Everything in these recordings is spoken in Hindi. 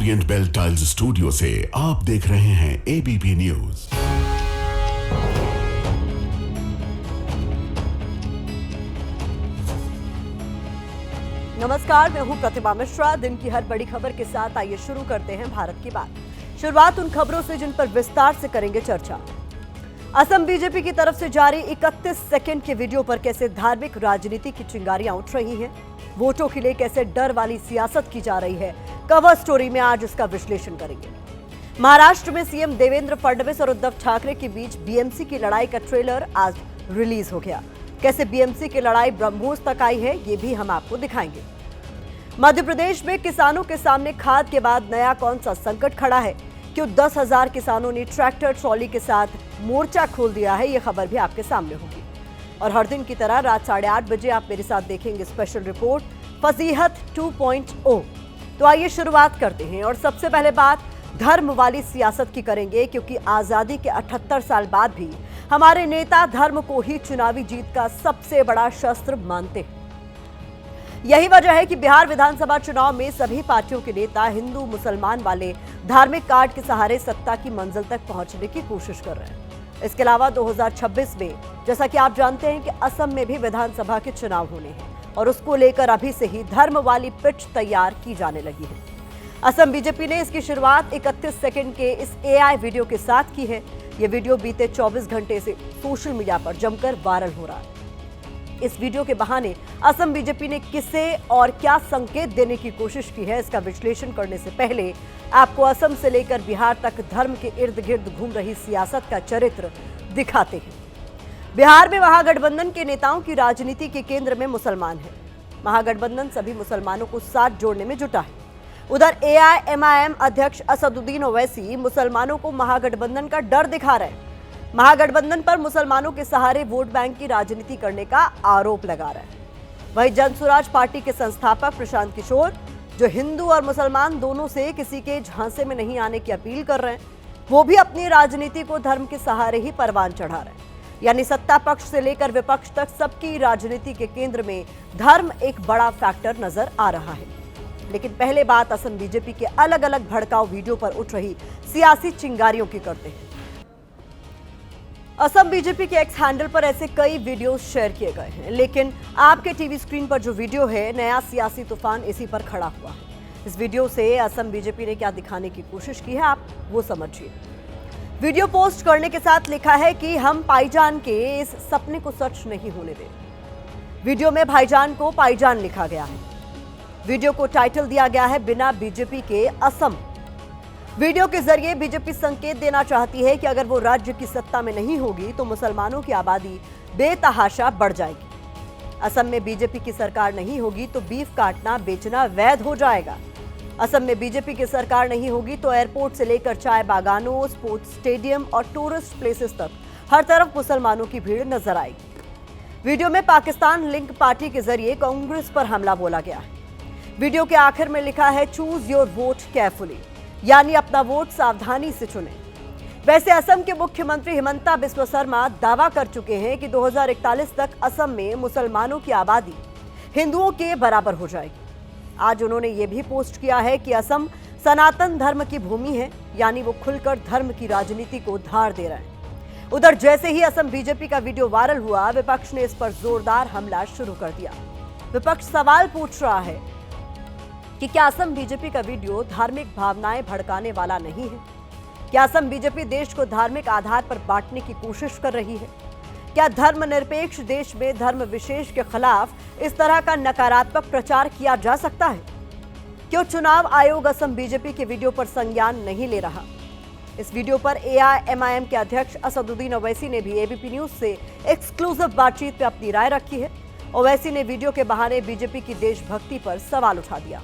ओरिएंट बेल टाइल्स स्टूडियो से आप देख रहे हैं एबीपी न्यूज। नमस्कार, मैं हूं प्रतिमा मिश्रा। दिन की हर बड़ी खबर के साथ आइए शुरू करते हैं भारत की बात। शुरुआत उन खबरों से जिन पर विस्तार से करेंगे चर्चा। असम बीजेपी की तरफ से जारी 31 सेकंड के वीडियो पर कैसे धार्मिक राजनीति की चिंगारियां उठ रही हैं, वोटों के लिए कैसे डर वाली सियासत की जा रही है, कवर स्टोरी में आज इसका विश्लेषण करेंगे। महाराष्ट्र में सीएम देवेंद्र फडणवीस और उद्धव ठाकरे के बीच बीएमसी की लड़ाई का ट्रेलर आज रिलीज हो गया। कैसे बीएमसी की लड़ाई ब्रह्मोस तक आई है, ये भी हम आपको दिखाएंगे। मध्य प्रदेश में किसानों के सामने खाद के बाद नया कौन सा संकट खड़ा है? क्यों 10,000 किसानों ने ट्रैक्टर ट्रॉली के साथ मोर्चा खोल दिया है? ये खबर भी आपके सामने होगी। और हर दिन की तरह रात 8:30 बजे आप मेरे साथ देखेंगे स्पेशल रिपोर्ट फजीहत 2.0। तो आइए शुरुआत करते हैं और सबसे पहले बात धर्म वाली सियासत की करेंगे, क्योंकि आजादी के 78 साल बाद भी हमारे नेता धर्म को ही चुनावी जीत का सबसे बड़ा शस्त्र मानते हैं। यही वजह है कि बिहार विधानसभा चुनाव में सभी पार्टियों के नेता हिंदू मुसलमान वाले धार्मिक कार्ड के सहारे सत्ता की मंजिल तक पहुंचने की कोशिश कर रहे हैं। इसके अलावा 2026 में जैसा कि आप जानते हैं कि असम में भी विधानसभा के चुनाव होने हैं और उसको लेकर अभी से ही धर्म वाली पिच तैयार की जाने लगी है। असम बीजेपी ने इसकी शुरुआत 31 सेकंड के इस एआई वीडियो के साथ की है। ये वीडियो बीते 24 घंटे से सोशल मीडिया पर जमकर वायरल हो रहा है। इस वीडियो के बहाने असम बीजेपी ने किसे और क्या संकेत देने की कोशिश की है, इसका विश्लेषण करने से पहले आपको असम से लेकर बिहार तक धर्म के इर्द गिर्द घूम रही सियासत का चरित्र दिखाते हैं। बिहार में महागठबंधन के नेताओं की राजनीति के केंद्र में मुसलमान है। महागठबंधन सभी मुसलमानों को साथ जोड़ने में जुटा है। उधर एआईएमआईएम अध्यक्ष असदुद्दीन ओवैसी मुसलमानों को महागठबंधन का डर दिखा रहे हैं। महागठबंधन पर मुसलमानों के सहारे वोट बैंक की राजनीति करने का आरोप लगा रहे हैं। वहीं जनसुराज पार्टी के संस्थापक प्रशांत किशोर, जो हिंदू और मुसलमान दोनों से किसी के झांसे में नहीं आने की अपील कर रहे हैं, वो भी अपनी राजनीति को धर्म के सहारे ही परवान चढ़ा रहे हैं। यानी सत्ता पक्ष से लेकर विपक्ष तक सबकी राजनीति के केंद्र में धर्म एक बड़ा फैक्टर नजर आ रहा है। लेकिन पहले बात असम बीजेपी के अलग अलग भड़काऊ वीडियो पर उठ रही सियासी चिंगारियों की करते हैं। असम बीजेपी के एक्स हैंडल पर ऐसे कई वीडियोस शेयर किए गए हैं, लेकिन आपके टीवी स्क्रीन पर जो वीडियो है, नया सियासी तूफान इसी पर खड़ा हुआ है। इस वीडियो से असम बीजेपी ने क्या दिखाने की कोशिश की है, आप वो समझिए। वीडियो पोस्ट करने के साथ लिखा है कि हम पाईजान के इस सपने को सच नहीं होने देंगे। वीडियो में भाईजान को पाईजान लिखा गया है। वीडियो को टाइटल दिया गया है बिना बीजेपी के असम। वीडियो के जरिए बीजेपी संकेत देना चाहती है कि अगर वो राज्य की सत्ता में नहीं होगी तो मुसलमानों की आबादी बेतहाशा बढ़ जाएगी। असम में बीजेपी की सरकार नहीं होगी तो बीफ काटना बेचना वैध हो जाएगा। असम में बीजेपी की सरकार नहीं होगी तो एयरपोर्ट से लेकर चाय बागानों, स्पोर्ट्स स्टेडियम और टूरिस्ट प्लेसेस तक हर तरफ मुसलमानों की भीड़ नजर आएगी। वीडियो में पाकिस्तान लिंक पार्टी के जरिए कांग्रेस पर हमला बोला गया है। वीडियो के आखिर में लिखा है चूज योर वोट केयरफुली, यानी अपना वोट सावधानी से चुनें। वैसे असम के मुख्यमंत्री हिमंता बिस्वा शर्मा दावा कर चुके हैं कि 2041 तक असम में मुसलमानों की आबादी हिंदुओं के बराबर हो जाएगी। आज उन्होंने ये भी पोस्ट किया है कि असम सनातन धर्म की भूमि है, यानी वो खुलकर धर्म की राजनीति को धार दे रहे हैं। उधर जैसे ही असम बीजेपी का वीडियो वायरल हुआ, विपक्ष ने इस पर जोरदार हमला शुरू कर दिया। विपक्ष सवाल पूछ रहा है कि क्या असम बीजेपी का वीडियो धार्मिक भावनाएं भड़काने वाला नहीं है? क्या असम बीजेपी देश को धार्मिक आधार पर बांटने की कोशिश कर रही है? क्या धर्मनिरपेक्ष देश में धर्म विशेष के खिलाफ इस तरह का नकारात्मक प्रचार किया जा सकता है? क्यों चुनाव आयोग असम बीजेपी के वीडियो पर संज्ञान नहीं ले रहा? इस वीडियो पर एआईएमआईएम के अध्यक्ष असदुद्दीन ओवैसी ने भी एबीपी न्यूज से एक्सक्लूसिव बातचीत में अपनी राय रखी है। ओवैसी ने वीडियो के बहाने बीजेपी की देशभक्ति पर सवाल उठा दिया।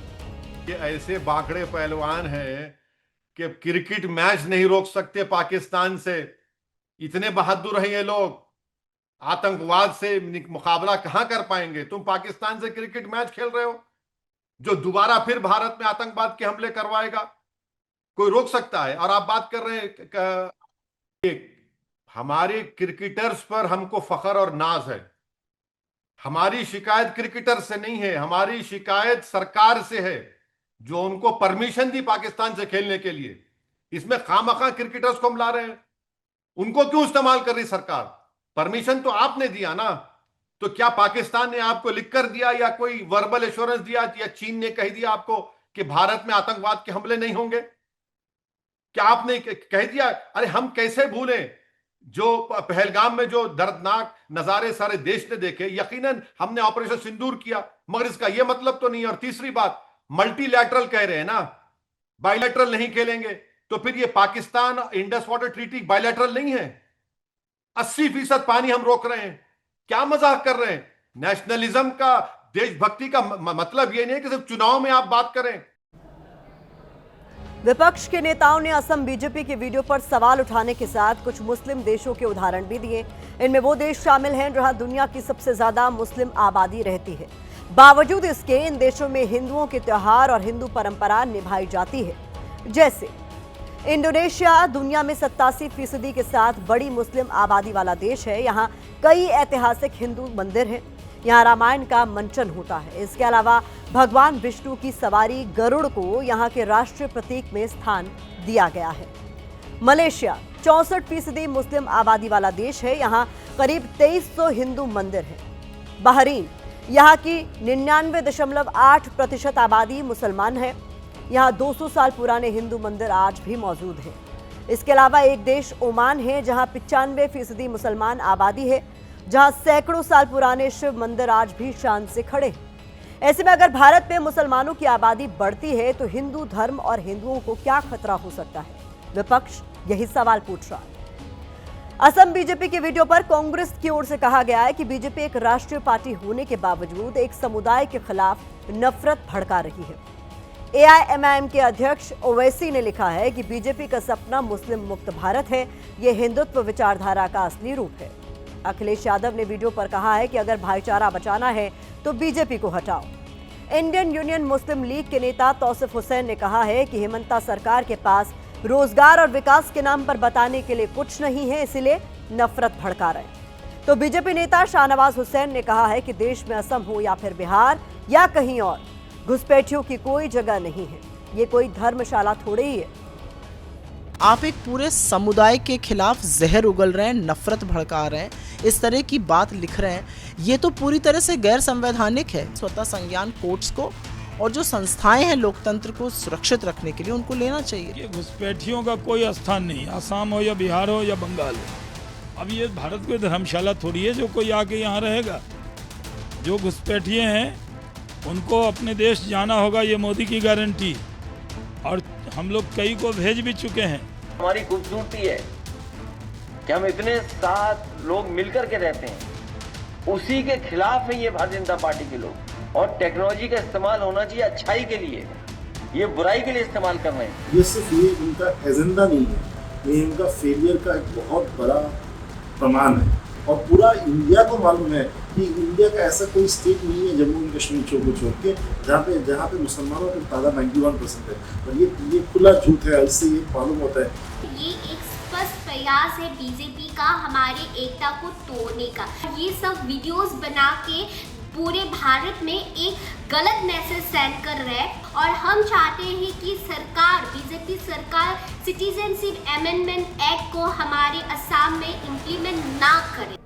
ये ऐसे बाकड़े पहलवान हैं कि क्रिकेट मैच नहीं रोक सकते पाकिस्तान से। इतने बहादुर हैं ये लोग। आतंकवाद से मुकाबला कहां कर पाएंगे? तुम पाकिस्तान से क्रिकेट मैच खेल रहे हो, जो दोबारा फिर भारत में आतंकवाद के हमले करवाएगा। कोई रोक सकता है? और आप बात कर रहे हैं हमारे क्रिकेटर्स पर हमको फख्र और नाज है। हमारी शिकायत क्रिकेटर से नहीं है, हमारी शिकायत सरकार से है जो उनको परमिशन दी पाकिस्तान से खेलने के लिए, इसमें खामखा क्रिकेटर्स को हम ला रहे हैं। उनको क्यों इस्तेमाल कर रही सरकार? परमिशन तो आपने दिया ना। तो क्या पाकिस्तान ने आपको लिख कर दिया या कोई वर्बल एश्योरेंस दिया या चीन ने कह दिया आपको कि भारत में आतंकवाद के हमले नहीं होंगे? क्या आपने कह दिया? अरे हम कैसे भूलें जो पहलगाम में जो दर्दनाक नजारे सारे देश ने देखे। यकीनन हमने ऑपरेशन सिंदूर किया, मगर इसका यह मतलब तो नहीं। और तीसरी बात, मल्टीलैटरल कह रहे हैं ना, बायलैटरल नहीं खेलेंगे। तो फिर ये Pakistan Indus water treaty bilateral नहीं है? 80% पानी हम रोक रहे हैं। क्या मजाक कर रहे हैं? नेशनलिज्म का, देशभक्ति का मतलब ये नहीं है कि सिर्फ चुनाव में आप बात करें। विपक्ष के नेताओं ने असम बीजेपी के वीडियो पर सवाल उठाने के साथ कुछ मुस्लिम देशों के उदाहरण भी दिए। इनमें वो देश शामिल हैं जहां दुनिया की सबसे ज्यादा मुस्लिम आबादी रहती है। बावजूद इसके इन देशों में हिंदुओं के त्योहार और हिंदू परंपरा निभाई जाती है। जैसे इंडोनेशिया दुनिया में 87% के साथ बड़ी मुस्लिम आबादी वाला देश है। यहाँ कई ऐतिहासिक हिंदू मंदिर हैं। यहाँ रामायण का मंचन होता है। इसके अलावा भगवान विष्णु की सवारी गरुड़ को यहाँ के राष्ट्रीय प्रतीक में स्थान दिया गया है। मलेशिया 64% मुस्लिम आबादी वाला देश है। यहाँ करीब 2300 हिंदू मंदिर हैं। बहरीन यहाँ की 99.8% आबादी मुसलमान है। यहाँ 200 साल पुराने हिंदू मंदिर आज भी मौजूद हैं। इसके अलावा एक देश ओमान है जहाँ 95% मुसलमान आबादी है, जहां सैकड़ों साल पुराने शिव मंदिर आज भी शान से खड़े हैं। ऐसे में अगर भारत में मुसलमानों की आबादी बढ़ती है तो हिंदू धर्म और हिंदुओं को क्या खतरा हो सकता है? विपक्ष यही सवाल पूछ रहा है। असम बीजेपी के वीडियो पर कांग्रेस की ओर से कहा गया है कि बीजेपी एक राष्ट्रीय पार्टी होने के बावजूद एक समुदाय के खिलाफ नफरत भड़का रही है। AIMIM के अध्यक्ष ओवैसी ने लिखा है कि बीजेपी का सपना मुस्लिम मुक्त भारत है। यह हिंदुत्व विचारधारा का असली रूप है। अखिलेश यादव ने वीडियो पर कहा है कि अगर भाईचारा बचाना है तो बीजेपी को हटाओ। इंडियन यूनियन मुस्लिम लीग के नेता तौसिफ हुसैन ने कहा है कि हेमंता सरकार के पास रोजगार और विकास के नाम पर बताने के लिए कुछ नहीं है, इसलिए नफरत भड़का रहे हैं। तो बीजेपी नेता शाहनवाज हुसैन ने कहा है कि देश में असम हो या फिर बिहार या कहीं और, घुसपैठियों की कोई जगह नहीं है। ये कोई धर्मशाला थोड़ी ही है। आप एक पूरे समुदाय के खिलाफ जहर उगल रहे हैं, नफरत भड़का रहे हैं, इस तरह की बात लिख रहे हैं। ये तो पूरी तरह से गैर संवैधानिक है। स्वतः संज्ञान कोर्ट्स को और जो संस्थाएं हैं लोकतंत्र को सुरक्षित रखने के लिए उनको लेना चाहिए। ये घुसपैठियों का कोई स्थान नहीं, आसाम हो या बिहार हो या बंगाल हो। अब ये भारत कोई धर्मशाला थोड़ी है जो कोई आके यहाँ रहेगा। जो घुसपैठिए हैं उनको अपने देश जाना होगा, ये मोदी की गारंटी। और हम लोग कई को भेज भी चुके हैं। हमारी खूबसूरती है कि हम इतने साथ लोग मिलकर के रहते हैं। उसी के खिलाफ है ये भारतीय जनता पार्टी के लोग। और टेक्नोलॉजी का इस्तेमाल होना चाहिए अच्छाई के लिए, ये बुराई के लिए इस्तेमाल कर रहे हैं। ये सिर्फ ये इनका एजेंडा नहीं है, ये इनका फेलियर का एक बहुत बड़ा प्रमाण है। और पूरा इंडिया को मालूम है कि इंडिया का ऐसा कोई स्टेट नहीं है जम्मू एंड कश्मीर को छोड़ के जहाँ पे मुसलमानों की तादाद 91% है। और ये खुला झूठ है। इससे ये मालूम होता है ये एक स्पष्ट प्रयास है बीजेपी का हमारे एकता को तोड़ने का। ये सब वीडियोस बना के पूरे भारत में एक गलत मैसेज सेंड कर रहे हैं। और हम चाहते हैं कि सरकार, बीजेपी सरकार सिटीजनशिप अमेंडमेंट एक्ट को हमारे असम में इम्प्लीमेंट ना करे।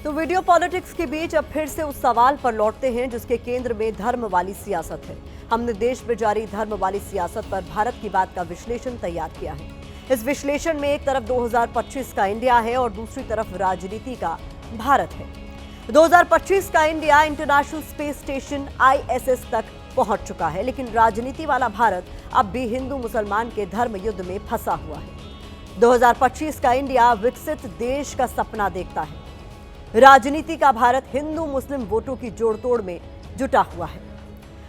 तो वीडियो पॉलिटिक्स के बीच अब फिर से उस सवाल पर लौटते हैं जिसके केंद्र में धर्म वाली सियासत है। हमने देश में जारी धर्म वाली सियासत पर भारत की बात का विश्लेषण तैयार किया है। इस विश्लेषण में एक तरफ 2025 का इंडिया है और दूसरी तरफ राजनीति का भारत है। 2025 का India international space station ISS तक पहुंच चुका है, लेकिन राजनीति वाला भारत अब भी हिंदू मुसलमान के धर्म युद्ध में फंसा हुआ है। 2025 का इंडिया विकसित देश का सपना देखता है। राजनीति का भारत हिंदू मुस्लिम वोटों की जोड़तोड़ में जुटा हुआ है।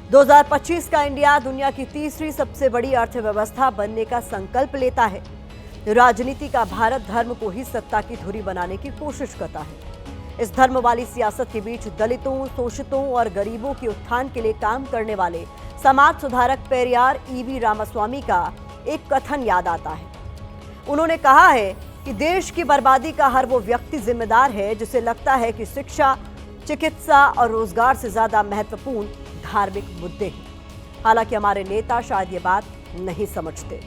2025 का इंडिया दुनिया की तीसरी सबसे बड़ी अर्थव्यवस्था बनने का संकल्प लेता है। राजनीति का भारत धर्म को ही सत्ता की धुरी बनाने की कोशिश करता है। इस धर्म वाली सियासत के बीच दलितों, शोषितों और गरीबों के उत्थान के लिए काम करने वाले समाज सुधारक पेरियार EV रामास्वामी का एक कथन याद आता है। उन्होंने कहा है कि देश की बर्बादी का हर वो व्यक्ति जिम्मेदार है जिसे लगता है कि शिक्षा, चिकित्सा और रोजगार से ज्यादा महत्वपूर्ण धार्मिक मुद्दे हैं। हालांकि हमारे नेता शायद ये बात नहीं समझते।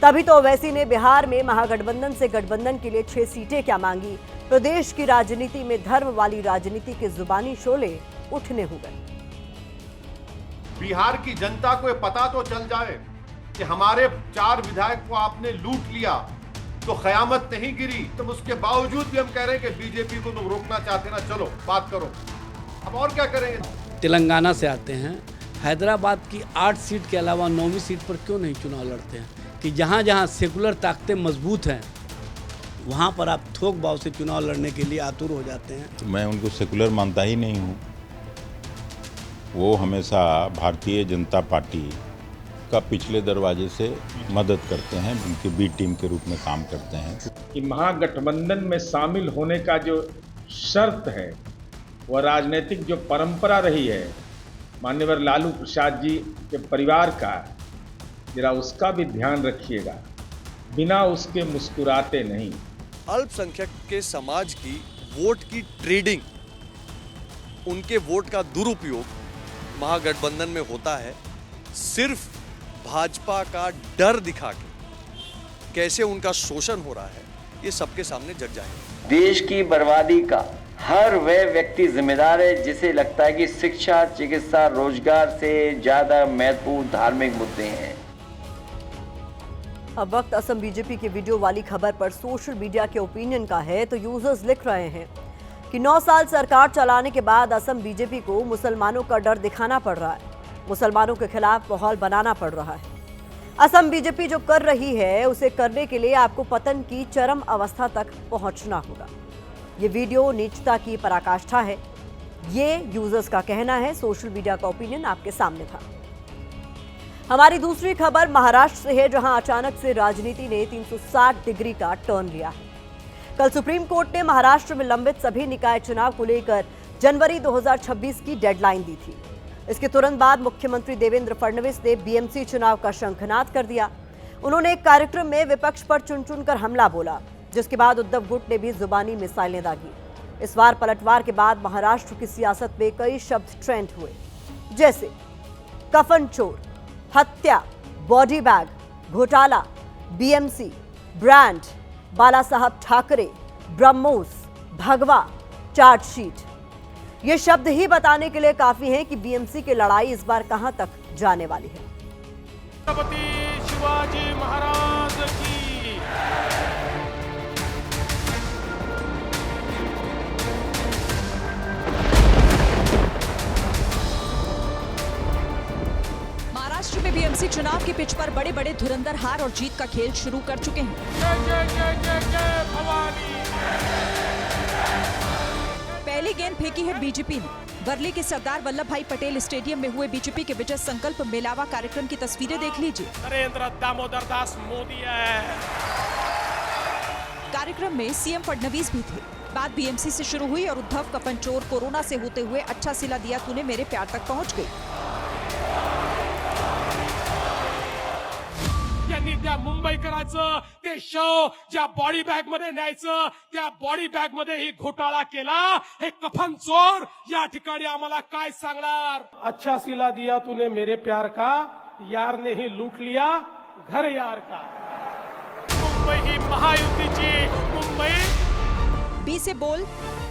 तभी तो ओवैसी ने बिहार में महागठबंधन से गठबंधन के लिए 6 सीटें क्या मांगी। प्रदेश की राजनीति में धर्म वाली राजनीति के जुबानी शोले उठने हो गए। बिहार की जनता को ये पता तो चल जाए कि हमारे 4 विधायक को आपने लूट लिया तो कयामत नहीं गिरी। तो उसके बावजूद भी हम कह रहे हैं कि बीजेपी को तुम रोकना चाहते ना, चलो बात करो। अब और क्या करेंगे? तेलंगाना से आते हैं, हैदराबाद की 8 सीट के अलावा 9वीं सीट पर क्यों नहीं चुनाव लड़ते हैं कि जहाँ जहाँ सेकुलर ताकतें मजबूत हैं वहाँ पर आप थोक भाव से चुनाव लड़ने के लिए आतुर हो जाते हैं। मैं उनको सेकुलर मानता ही नहीं हूँ। वो हमेशा भारतीय जनता पार्टी का पिछले दरवाजे से मदद करते हैं, उनकी बी टीम के रूप में काम करते हैं। कि महागठबंधन में शामिल होने का जो शर्त है वह राजनीतिक जो परंपरा रही है माननीय लालू प्रसाद जी के परिवार का, जरा उसका भी ध्यान रखिएगा। बिना उसके मुस्कुराते नहीं। अल्पसंख्यक के समाज की वोट की ट्रेडिंग, उनके वोट का दुरुपयोग महागठबंधन में होता है। सिर्फ भाजपा का डर दिखा के कैसे उनका शोषण हो रहा है ये सबके सामने जग जाएगा। देश की बर्बादी का हर वह व्यक्ति जिम्मेदार है जिसे लगता है कि शिक्षा, चिकित्सा, रोजगार से ज्यादा महत्वपूर्ण धार्मिक मुद्दे हैं। अब वक्त असम बीजेपी के वीडियो वाली खबर पर सोशल मीडिया के ओपिनियन का है। तो यूजर्स लिख रहे हैं कि 9 साल सरकार चलाने के बाद असम बीजेपी को मुसलमानों का डर दिखाना पड़ रहा है, मुसलमानों के खिलाफ माहौल बनाना पड़ रहा है। असम बीजेपी जो कर रही है उसे करने के लिए आपको पतन की चरम अवस्था तक पहुंचना होगा। ये वीडियो नीचता की पराकाष्ठा है, ये यूजर्स का कहना है। सोशल मीडिया का ओपिनियन आपके सामने था। हमारी दूसरी खबर महाराष्ट्र से है, जहां अचानक से राजनीति ने 360 डिग्री का टर्न लिया है। कल सुप्रीम कोर्ट ने महाराष्ट्र में लंबित सभी निकाय चुनाव को लेकर जनवरी 2026 की डेडलाइन दी थी। इसके तुरंत बाद मुख्यमंत्री देवेंद्र फडणवीस ने बीएमसी चुनाव का शंखनाद कर दिया। उन्होंने एक कार्यक्रम में विपक्ष पर चुन-चुनकर हमला बोला, जिसके बाद उद्धव गुट ने भी जुबानी मिसाइलें दागी। इस बार पलटवार के बाद महाराष्ट्र की सियासत में कई शब्द ट्रेंड हुए, जैसे कफन चोर, हत्या, बॉडी बैग, घोटाला, बीएमसी, ब्रांड, बाला साहब ठाकरे, ब्रह्मोस, भगवा, चार्जशीट। ये शब्द ही बताने के लिए काफी हैं कि बीएमसी की लड़ाई इस बार कहां तक जाने वाली है। छत्रपति शिवाजी महाराज की। महाराष्ट्र में बीएमसी चुनाव के पिच पर बड़े बड़े धुरंधर हार और जीत का खेल शुरू कर चुके हैं। पहली गेंद फेंकी है बीजेपी ने। वर्ली के सरदार वल्लभ भाई पटेल स्टेडियम में हुए बीजेपी के विजय संकल्प मेलावा कार्यक्रम की तस्वीरें देख लीजिए। नरेंद्र दामोदर दास मोदी है। कार्यक्रम में सीएम फडणवीस भी थे। बात बीएमसी से शुरू हुई और उद्धव कफन चोर कोरोना से होते हुए अच्छा सिला दिया तूने मेरे प्यार तक पहुंच गई। त्या मुंबईकरांचं ते शव ज्या बॉडी बॅग मध्ये न्यायचं त्या बॉडी बॅग मध्ये ही घोटाळा केला, हे कफन चोर या ठिकाणी आम्हाला काय सांगणार। अच्छा सिला दिया तूने मेरे प्यार का, यार ने ही लूट लिया घर यार का। मुंबई ही महायुतीची मुंबई। बी से बोल,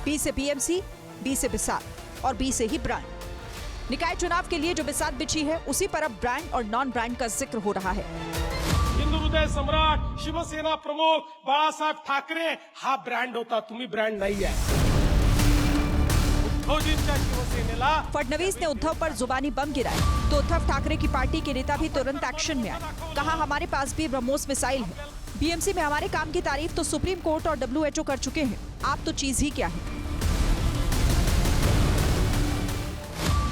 बी से बीएमसी, बी से बिसात और बी से ही ब्रांड। निकाय चुनाव के लिए जो बिसात बिछी है उसी पर अब ब्रांड और नॉन ब्रांड का जिक्र हो रहा है। हिंदू हृदय सम्राट शिवसेना प्रमुख बाळासाहेब ठाकरे हा ब्रँड होता, तुम्ही ब्रँड नाही आहे। उद्धवजींच्या शिवसेनेला फडणवीस ने उद्धव पर जुबानी बम गिराए तो उद्धव ठाकरे की पार्टी के नेता भी तुरंत एक्शन में आए। कहा हमारे पास भी ब्रह्मोस मिसाइल है। बीएमसी में हमारे काम की तारीफ तो सुप्रीम कोर्ट और WHO कर चुके हैं, आप तो चीज ही क्या है।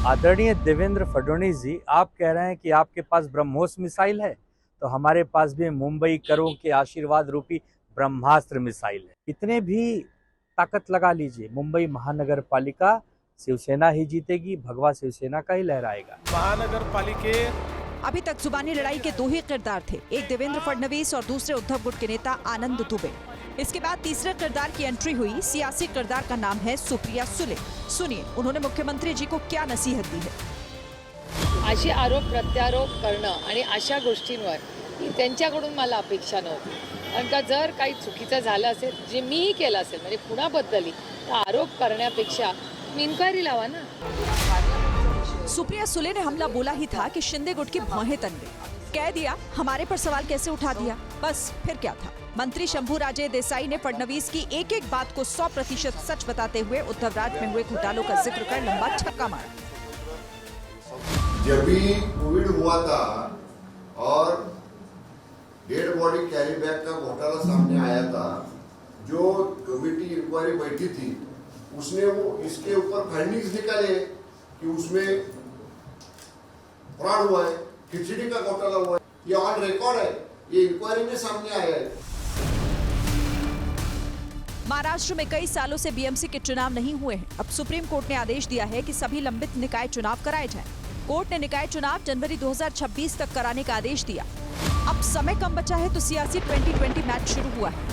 आदरणीय देवेंद्र फडणवीस जी, आप कह रहे हैं कि आपके पास ब्रह्मोस मिसाइल है, तो हमारे पास भी मुंबई करों के आशीर्वाद रूपी ब्रह्मास्त्र मिसाइल है। इतने भी ताकत लगा लीजिए, मुंबई महानगर पालिका शिवसेना ही जीतेगी, भगवा शिवसेना का ही लहराएगा। महानगर पालिके अभी तक जुबानी लड़ाई के 2 ही किरदार थे, एक देवेंद्र फडणवीस और दूसरे उद्धव गुट के नेता आनंद दुबे। इसके बाद तीसरे किरदार की एंट्री हुई। सियासी किरदार का नाम है सुप्रिया सुले। सुनिए उन्होंने मुख्यमंत्री जी को क्या नसीहत दी है। असे आरोप प्रत्यारोप करणं आणि अशा गोष्टींवर त्यांच्याकडून मला अपेक्षा नव्हती. कारण का जर काही चुकीचं झालं असेल, जे मीही केलं असेल म्हणजे कुणाबद्दलही, तर आरोप करण्यापेक्षा इन्क्वायरी लावा ना. सुप्रिया सुले ने हमला बोला ही था कि शिंदे गुट की भौहें तन गई. कह दिया हमारे पर सवाल कैसे उठा दिया, बस फिर क्या था. मंत्री शंभूराजे देसाई ने फडणवीस की एक एक बात को 100% सच बताते हुए उद्धव राज में हुए घोटालों का जिक्र कर लंबा छक्का मारा. जब भी कोविड हुआ था और डेड बॉडी कैरी बैग का घोटाला सामने आया था, जो कमेटी इंक्वायरी बैठी थी उसने वो इसके ऊपर फाइंडिंग्स निकाले कि उसमें फ्रॉड हुआ है, खिचड़ी का घोटाला हुआ है. ये ऑन रिकॉर्ड है, ये इंक्वायरी में सामने आया है. महाराष्ट्र में कई सालों से बीएमसी के चुनाव नहीं हुए हैं. अब सुप्रीम कोर्ट ने आदेश दिया है कि सभी लंबित निकाय चुनाव कराए जाएं. कोर्ट ने निकाय चुनाव जनवरी 2026 तक कराने का आदेश दिया. अब समय कम बचा है तो सियासी 2020 मैच शुरू हुआ है.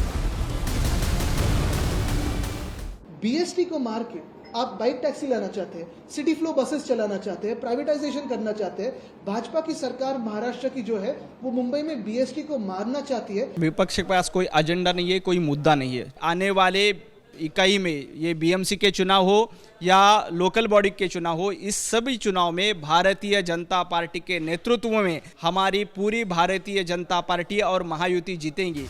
बीएसटी को मार के आप बाइक टैक्सी लाना चाहते हैं, सिटी फ्लो बसेस चलाना चाहते हैं, प्राइवेटाइजेशन करना चाहते हैं. भाजपा की सरकार महाराष्ट्र की जो है वो मुंबई में बीएसटी को मारना चाहती है. विपक्ष के पास कोई एजेंडा नहीं है, कोई मुद्दा नहीं है. आने वाले इकाई में ये बीएमसी के चुनाव हो या लोकल बॉडी के चुनाव हो, इस सभी चुनाव में भारतीय जनता पार्टी के नेतृत्व में हमारी पूरी भारतीय जनता पार्टी और महायुति जीतेंगी.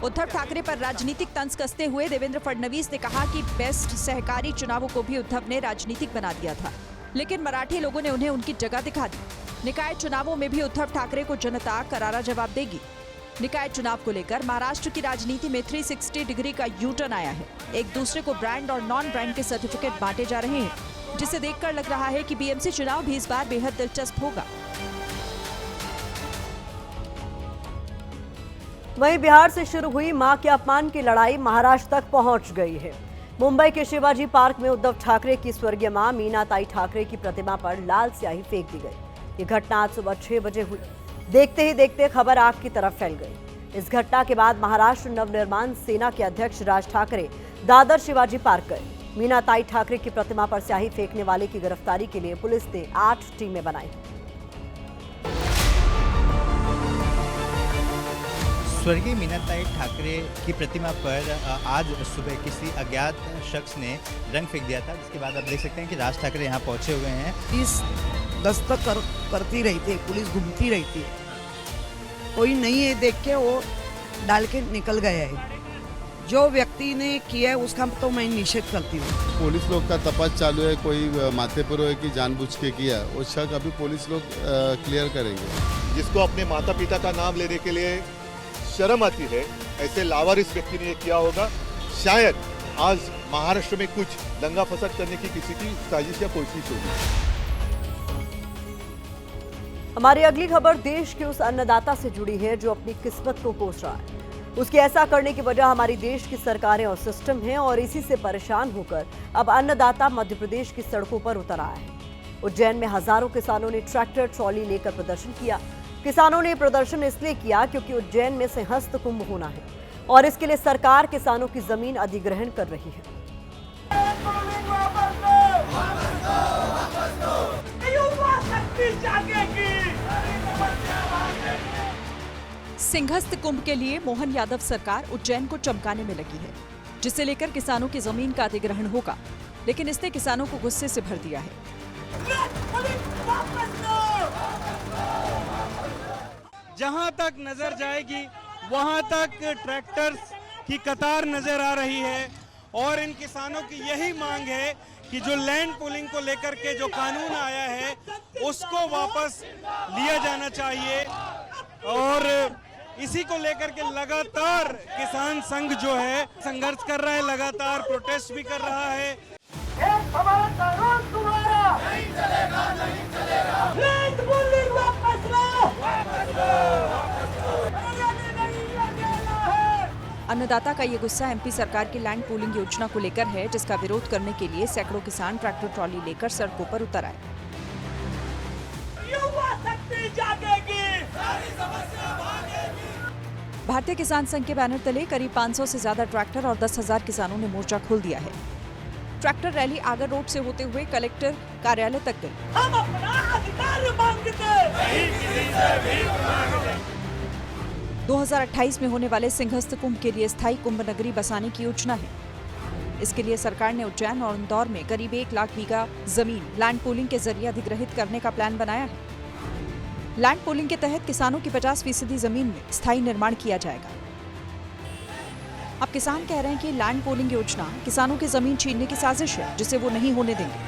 उद्धव ठाकरे पर राजनीतिक तंज कसते हुए देवेंद्र फडणवीस ने कहा कि बेस्ट सहकारी चुनावों को भी उद्धव ने राजनीतिक बना दिया था, लेकिन मराठी लोगों ने उन्हें उनकी जगह दिखा दी. निकाय चुनावों में भी उद्धव ठाकरे को जनता करारा जवाब देगी. निकाय चुनाव को लेकर महाराष्ट्र की राजनीति में 360 डिग्री का यू टर्न आया है. एक दूसरे को ब्रांड और नॉन ब्रांड के सर्टिफिकेट बांटे जा रहे हैं, जिसे देखकर लग रहा है कि बीएमसी चुनाव भी इस बार बेहद दिलचस्प होगा. वहीं बिहार से शुरू हुई मां के अपमान की लड़ाई महाराष्ट्र तक पहुंच गई है. मुंबई के शिवाजी पार्क में उद्धव ठाकरे की स्वर्गीय मां मीनाताई ठाकरे की प्रतिमा पर लाल स्याही फेंक दी गई. ये घटना आज सुबह 6 बजे हुई. देखते ही देखते खबर आग की तरफ फैल गई. इस घटना के बाद महाराष्ट्र नवनिर्माण सेना के अध्यक्ष राज ठाकरे दादर शिवाजी पार्क गए. मीनाताई ठाकरे की प्रतिमा पर स्याही फेंकने वाले की गिरफ्तारी के लिए पुलिस ने 8 टीमें बनाई. स्वर्गीय मीनाताई ठाकरे की प्रतिमा पर आज सुबह किसी अज्ञात शख्स ने रंग फेंक दिया था, जिसके बाद आप देख सकते हैं कि राज ठाकरे यहाँ पहुँचे हुए हैं. पुलिस दस्तक करती रही थी, पुलिस घूमती रही थी, कोई नहीं है देख के वो डाल के निकल गया है. जो व्यक्ति ने किया है उसका तो मैं निषेध करती हूँ. पुलिस लोग का तपास चालू है, कोई माथेपुर है कि जानबूझ के किया, वो शक अभी पुलिस लोग क्लियर करेंगे. जिसको अपने माता पिता का नाम लेने के लिए शर्म आती है, ऐसे लावारिस व्यक्ति ने ये किया होगा. शायद आज महाराष्ट्र में कुछ दंगा फसाद करने की किसी की साजिश या कोशिश होगी. हमारी अगली खबर देश के उस अन्नदाता से जुड़ी है जो अपनी किस्मत को कोस रहा है. उसके ऐसा करने की वजह हमारी देश की सरकारें और सिस्टम है, और इसी से परेशान होकर अब अन्नदाता मध्य प्रदेश की सड़कों पर उतर आया है. उज्जैन में हजारों किसानों ने ट्रैक्टर ट्रॉली लेकर प्रदर्शन किया. किसानों ने प्रदर्शन इसलिए किया क्योंकि उज्जैन में सिंहस्थ कुंभ होना है, और इसके लिए सरकार किसानों की जमीन अधिग्रहण कर रही है. सिंहस्थ कुंभ के लिए मोहन यादव सरकार उज्जैन को चमकाने में लगी है, जिसे लेकर किसानों की जमीन का अधिग्रहण होगा, लेकिन इसने किसानों को गुस्से से भर दिया है. जहां तक नजर जाएगी वहां तक ट्रैक्टर्स की कतार नजर आ रही है, और इन किसानों की यही मांग है कि जो लैंड पूलिंग को लेकर के जो कानून आया है उसको वापस लिया जाना चाहिए. और इसी को लेकर के लगातार किसान संघ जो है संघर्ष कर रहा है, लगातार प्रोटेस्ट भी कर रहा है. हमारा कानून तुम्हारा नहीं चलेगा, नहीं चलेगा. लैंड पूलिंग वापस लो, वापस लो. अन्नदाता का ये गुस्सा एमपी सरकार की लैंड पूलिंग योजना को लेकर है, जिसका विरोध करने के लिए सैकड़ों किसान ट्रैक्टर ट्रॉली लेकर सड़कों पर उतर आए. युवा शक्ति जागेगी, सारी समस्या भागेगी. भारतीय किसान संघ के बैनर तले करीब 500 से ज्यादा ट्रैक्टर और 10,000 किसानों ने मोर्चा खोल दिया है. ट्रैक्टर रैली आगर रोड से होते हुए कलेक्टर कार्यालय तक गई। हम अपना अधिकार मांगते नहीं किसी से भी मांगते। 2028 में होने वाले सिंहस्थ कुंभ के लिए स्थायी कुंभ नगरी बसाने की योजना है। इसके लिए सरकार ने उज्जैन और इंदौर में करीब 1 लाख बीघा जमीन लैंड पूलिंग के जरिए अधिग्रहित करने का प्लान बनाया है। लैंड पूलिंग के तहत किसानों की 50% जमीन में स्थायी निर्माण किया जाएगा। अब किसान कह रहे हैं कि लैंड पूलिंग योजना किसानों की जमीन छीनने की साजिश है, जिसे वो नहीं होने देंगे।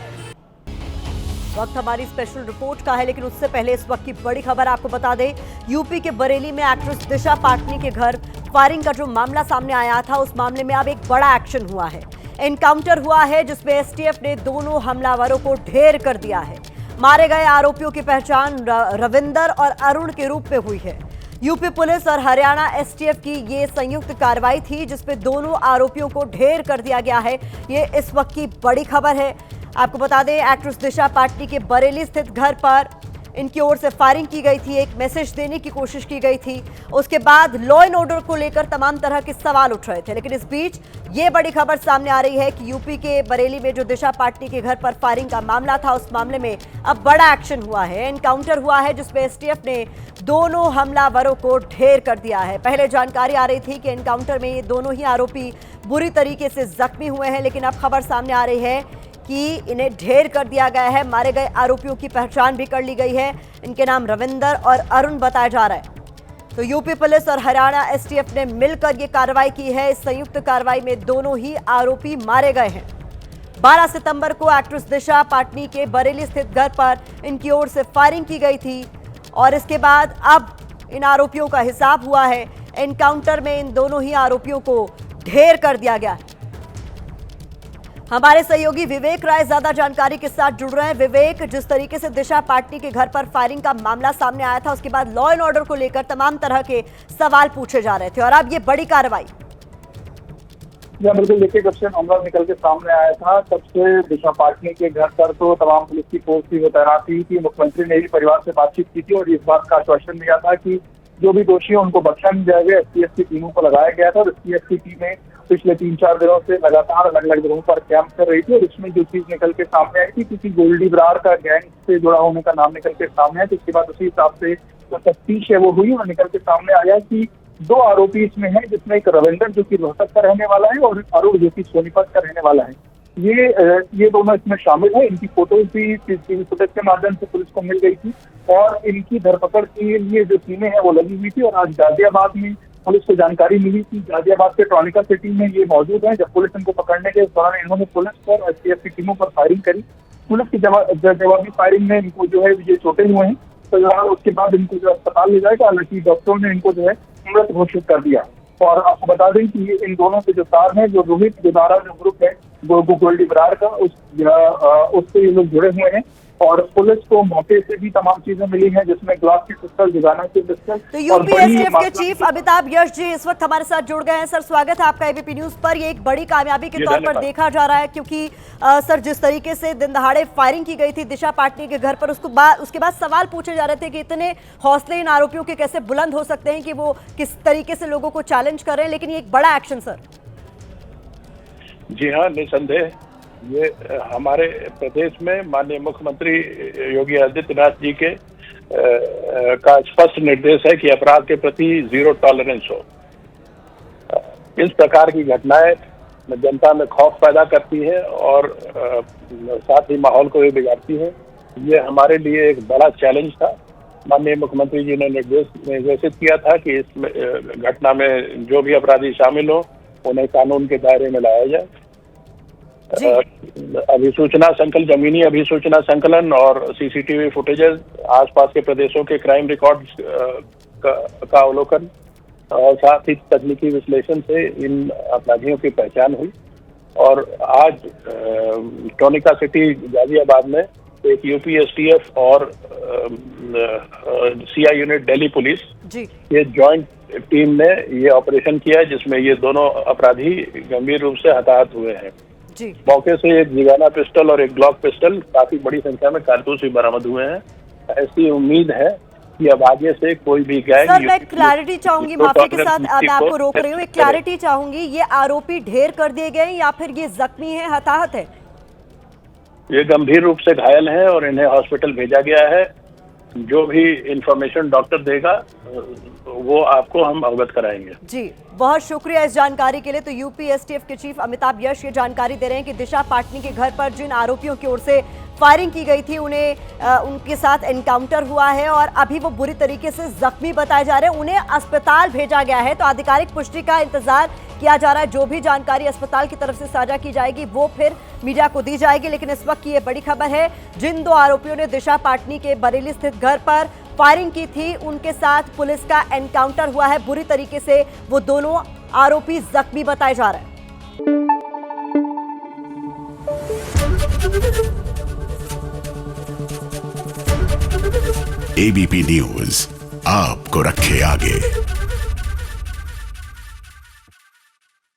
वक्त हमारी स्पेशल रिपोर्ट का है, लेकिन उससे पहले इस वक्त की बड़ी खबर आपको बता दें। यूपी के बरेली में एक्ट्रेस दिशा पाटनी के घर फायरिंग का जो मामला सामने आया था, उस मामले में अब एक बड़ा एक्शन हुआ है। एनकाउंटर हुआ है जिसमें एसटीएफ ने दोनों हमलावरों को ढेर कर दिया है। मारे गए आरोपियों की पहचान रविंदर और अरुण के रूप में हुई है। यूपी पुलिस और हरियाणा एसटीएफ की ये संयुक्त कार्रवाई थी जिसमें दोनों आरोपियों को ढेर कर दिया गया है। ये इस वक्त की बड़ी खबर है। आपको बता दें, एक्ट्रेस दिशा पाटनी के बरेली स्थित घर पर इनकी ओर से फायरिंग की गई थी, एक मैसेज देने की कोशिश की गई थी। उसके बाद लॉ एंड ऑर्डर को लेकर तमाम तरह के सवाल उठ रहे थे, लेकिन इस बीच ये बड़ी खबर सामने आ रही है कि यूपी के बरेली में जो दिशा पाटनी के घर पर फायरिंग का मामला था, उस मामले में अब बड़ा एक्शन हुआ है। एनकाउंटर हुआ है जिसमें एसटीएफ ने दोनों हमलावरों को ढेर कर दिया है। पहले जानकारी आ रही थी कि एनकाउंटर में ये दोनों ही आरोपी बुरी तरीके से जख्मी हुए हैं, लेकिन अब खबर सामने आ रही है कि इन्हें ढेर कर दिया गया है। मारे गए आरोपियों की पहचान भी कर ली गई है। इनके नाम रविंदर और अरुण बताया जा रहा है। तो यूपी पुलिस और हरियाणा एसटीएफ ने मिलकर ये कार्रवाई की है। इस संयुक्त कार्रवाई में दोनों ही आरोपी मारे गए हैं। 12 सितंबर को एक्ट्रेस दिशा पाटनी के बरेली स्थित घर पर इनकी ओर से फायरिंग की गई थी और इसके बाद अब इन आरोपियों का हिसाब हुआ है। एनकाउंटर में इन दोनों ही आरोपियों को ढेर कर दिया गया है। हमारे सहयोगी विवेक राय ज्यादा जानकारी के साथ जुड़ रहे हैं। विवेक, जिस तरीके से दिशा पाटनी के घर पर फायरिंग का मामला सामने आया था, उसके बाद लॉ एंड ऑर्डर को लेकर तमाम तरह के सवाल पूछे जा रहे थे और अब ये बड़ी कार्रवाई। बिल्कुल, देखिए, जब से मामला निकल के सामने आया था तब से दिशा पाटनी के घर पर तो तमाम पुलिस की फोर्स की वो तैनाती थी। मुख्यमंत्री ने भी परिवार से बातचीत की थी और इस बात का आश्वासन दिया था कि जो भी दोषी है उनको बख्शा नहीं जाएगा। एसटीएफ की टीमों को लगाया गया था और एसटीएफ की टीमें पिछले 3-4 दिनों से लगातार अलग अलग जगहों पर कैंप कर रही थी और इसमें जो चीज निकल के सामने आई थी, किसी गोल्डी बरार का गैंग से जुड़ा होने का नाम निकल के सामने आया। उसके बाद उसी हिसाब से जो तफ्तीश है वो हुई और निकल के सामने आया कि 2 आरोपी इसमें हैं, जिसमें एक रविंदर जो कि रोहतक का रहने वाला है और अरुण जो कि सोनीपत का रहने वाला है। ये दोनों इसमें शामिल है। इनकी फोटोज भी सीसीटीवी फुटेज के माध्यम से पुलिस को मिल गई थी और इनकी धरपकड़ के लिए जो टीमें हैं वो लगी हुई थी। और आज गाजियाबाद में पुलिस को जानकारी मिली कि गाजियाबाद के ट्रॉनिका सिटी में ये मौजूद है। जब पुलिस इनको पकड़ने के दौरान इन्होंने पुलिस पर एसटीएफ की टीमों पर फायरिंग करी। पुलिस की जवाबी फायरिंग में इनको जो है ये चोटें हुए हैं, तो उसके बाद इनको जो अस्पताल ले जाएगा। हालांकि डॉक्टरों ने इनको जो है मृत घोषित कर दिया। और आपको बता दें कि इन दोनों के जो तार हैं, जो रोहित गुदारा जो ग्रुप है गोल्डी बरार का, उससे ये लोग जुड़े हुए हैं। और पुलिस को मौके से भी तमाम चीजें मिली हैं, जिसमें ग्लास की पिस्टल, जुगाना की पिस्टल। तो यूपी एसटीएफ के चीफ अमिताभ यश जी इस वक्त हमारे साथ जुड़ गए हैं। सर, स्वागत है आपका एबीपी न्यूज पर। ये एक बड़ी कामयाबी के तौर पर देखा जा रहा है, क्योंकि सर, जिस तरीके से दिन दहाड़े फायरिंग की गई थी दिशा पाटनी के घर पर, उसके बाद सवाल पूछे जा रहे थे कि इतने हौसले इन आरोपियों के कैसे बुलंद हो सकते हैं कि वो किस तरीके से लोगों को चैलेंज कर रहे हैं, लेकिन ये एक बड़ा एक्शन सर। जी हाँ, निसंदेह ये हमारे प्रदेश में माननीय मुख्यमंत्री योगी आदित्यनाथ जी के का स्पष्ट निर्देश है कि अपराध के प्रति 0 टॉलरेंस हो। इस प्रकार की घटनाएं जनता में खौफ पैदा करती है और साथ ही माहौल को भी बिगाड़ती है। ये हमारे लिए एक बड़ा चैलेंज था। माननीय मुख्यमंत्री जी ने निर्देशित किया था कि इस घटना में जो भी अपराधी शामिल हो उन्हें कानून के दायरे में लाया जाए। अभिसूचना संकलन, जमीनी अभिसूचना संकलन और सीसीटीवी फुटेजेस, आसपास के प्रदेशों के क्राइम रिकॉर्ड्स का अवलोकन और साथ ही तकनीकी विश्लेषण से इन अपराधियों की पहचान हुई। और आज टोनिका सिटी गाजियाबाद में एक यूपी एसटीएफ और सीआई यूनिट दिल्ली पुलिस ये जॉइंट टीम ने ये ऑपरेशन किया है, जिसमें ये दोनों अपराधी गंभीर रूप से हताहत हुए हैं। मौके से एक जिगाना पिस्टल और एक ग्लॉक पिस्टल, काफी बड़ी संख्या में कारतूस भी बरामद हुए हैं। ऐसी उम्मीद है कि अब आगे से कोई भी गैंग। सर, मैं क्लैरिटी चाहूंगी, माफी के साथ मैं आपको रोक रही हूँ, एक क्लैरिटी चाहूंगी, ये आरोपी ढेर कर दिए गए या फिर ये जख्मी है, हताहत है? ये गंभीर रूप से घायल हैं और इन्हें हॉस्पिटल भेजा गया है। जो भी इंफॉर्मेशन डॉक्टर देगा वो आपको हम अवगत कराएंगे। जी, बहुत शुक्रिया इस जानकारी के लिए। तो यूपी एसटीएफ के चीफ अमिताभ यश ये जानकारी दे रहे हैं कि दिशा पाटनी के घर पर जिन आरोपियों की ओर से फायरिंग की गई थी उनके साथ एनकाउंटर हुआ है और अभी वो बुरी तरीके से जख्मी बताए जा रहे हैं। उन्हें अस्पताल भेजा गया है। तो आधिकारिक पुष्टि का इंतजार किया जा रहा है। जो भी जानकारी अस्पताल की तरफ से साझा की जाएगी वो फिर मीडिया को दी जाएगी। लेकिन इस वक्त की ये बड़ी खबर है, जिन 2 आरोपियों ने दिशा पाटनी के बरेली स्थित घर पर फायरिंग की थी उनके साथ पुलिस का एनकाउंटर हुआ है। बुरी तरीके से वो दोनों आरोपी जख्मी बताए जा रहे हैं। एबीपी न्यूज आपको रखे आगे।